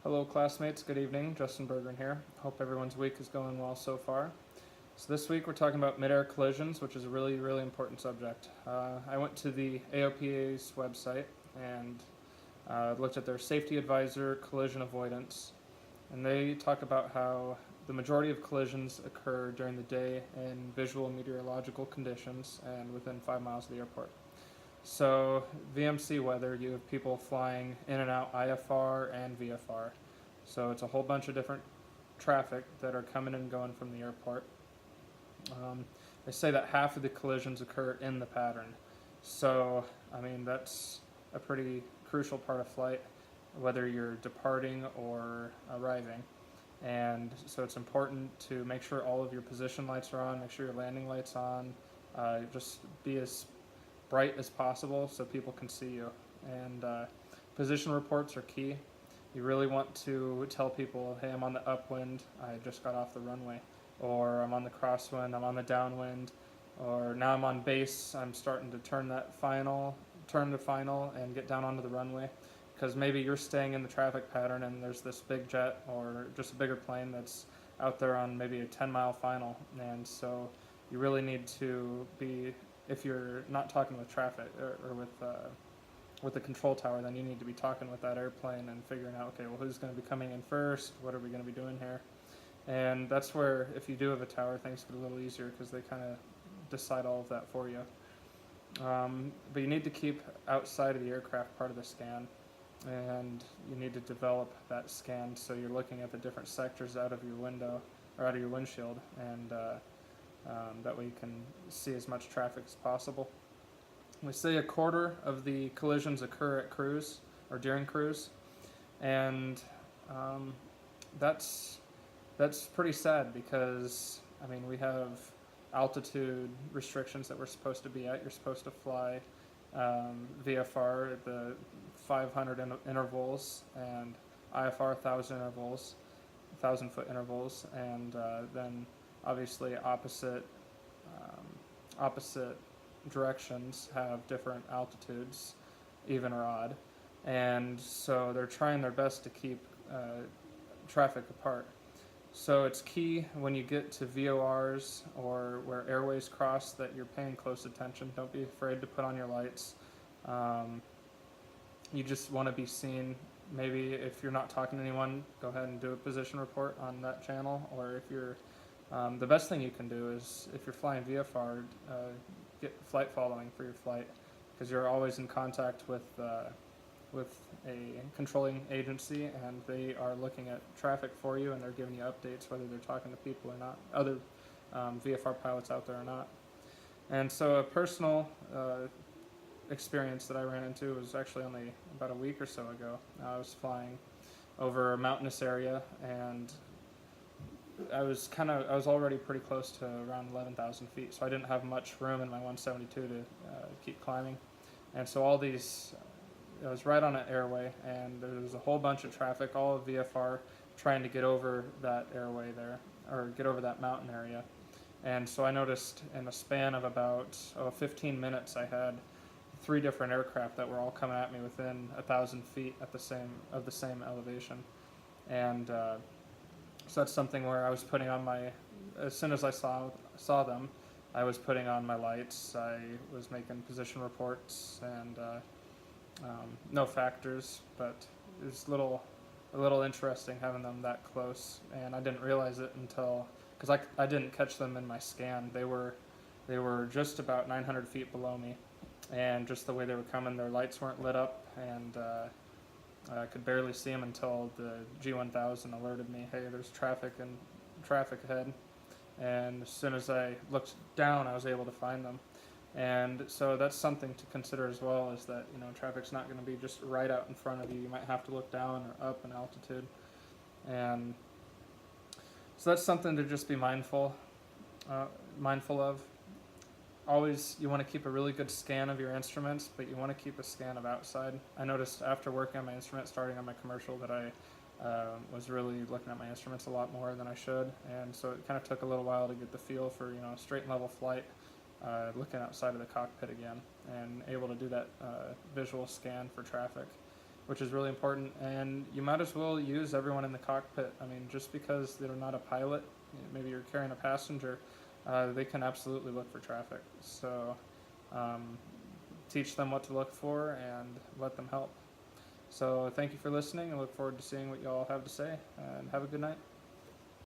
Hello classmates, good evening. Justin Bergeron here. Hope everyone's week is going well so far. So this week we're talking about mid-air collisions, which is a really important subject. I went to the AOPA's website and looked at their safety advisor, collision avoidance, and they talk about how the majority of collisions occur during the day in visual meteorological conditions and within 5 miles of the airport. So VMC weather, you have people flying in and out IFR and VFR. So it's a whole bunch of different traffic that are coming and going from the airport. They say that half of the collisions occur in the pattern. So, I mean, that's a pretty crucial part of flight, whether you're departing or arriving. And so it's important to make sure all of your position lights are on, make sure your landing lights on, just be as bright as possible so people can see you. And position reports are key. You really want to tell people, hey, I'm on the upwind, I just got off the runway, or I'm on the crosswind, I'm on the downwind, or now I'm on base, I'm starting to turn to final and get down onto the runway, because maybe you're staying in the traffic pattern and there's this big jet or just a bigger plane that's out there on maybe a 10-mile final, and so you really need to be, if you're not talking with traffic or with the control tower, then you need to be talking with that airplane and figuring out, okay, well, who's going to be coming in first? What are we going to be doing here? And that's where, if you do have a tower, things get a little easier because they kind of decide all of that for you. But you need to keep outside of the aircraft part of the scan, and you need to develop that scan so you're looking at the different sectors out of your window or out of your windshield, and that way you can see as much traffic as possible. We say a quarter of the collisions occur at cruise or during cruise, and that's pretty sad because, I mean, we have altitude restrictions that we're supposed to be at. You're supposed to fly VFR at the 500 intervals and IFR 1,000 foot intervals, and then obviously opposite directions have different altitudes, even or odd, and so they're trying their best to keep traffic apart. So it's key when you get to VORs or where airways cross that you're paying close attention. Don't be afraid to put on your lights. You just want to be seen. Maybe if you're not talking to anyone, go ahead and do a position report on that channel, or if you're the best thing you can do is, if you're flying VFR, get flight following for your flight, because you're always in contact with a controlling agency, and they are looking at traffic for you, and they're giving you updates whether they're talking to people or not, other VFR pilots out there or not. And so a personal experience that I ran into was actually only about a week or so ago. I was flying over a mountainous area, and I was already pretty close to around 11,000 feet, so I didn't have much room in my 172 to keep climbing. And so I was right on an airway, and there was a whole bunch of traffic, all of VFR, trying to get over that airway there, or get over that mountain area. And so I noticed in a span of about 15 minutes, I had 3 different aircraft that were all coming at me within 1,000 feet at the same elevation. And so that's something where I was putting on as soon as I saw them, I was putting on my lights, I was making position reports, and no factors, but it was a little interesting having them that close, and I didn't realize it until, because I didn't catch them in my scan. They were just about 900 feet below me, and just the way they were coming, their lights weren't lit up, and I could barely see them until the G1000 alerted me, hey, there's traffic ahead. And as soon as I looked down, I was able to find them. And so that's something to consider as well, is that, you know, traffic's not going to be just right out in front of you. You might have to look down or up in altitude. And so that's something to just be mindful of. Always, you want to keep a really good scan of your instruments, but you want to keep a scan of outside. I noticed after working on my instrument, starting on my commercial, that I was really looking at my instruments a lot more than I should, and so it kind of took a little while to get the feel for, you know, straight and level flight, looking outside of the cockpit again, and able to do that visual scan for traffic. which is really important. And you might as well use everyone in the cockpit. I mean, just because they're not a pilot, maybe you're carrying a passenger, they can absolutely look for traffic. So teach them what to look for and let them help. So thank you for listening. I look forward to seeing what you all have to say, and have a good night.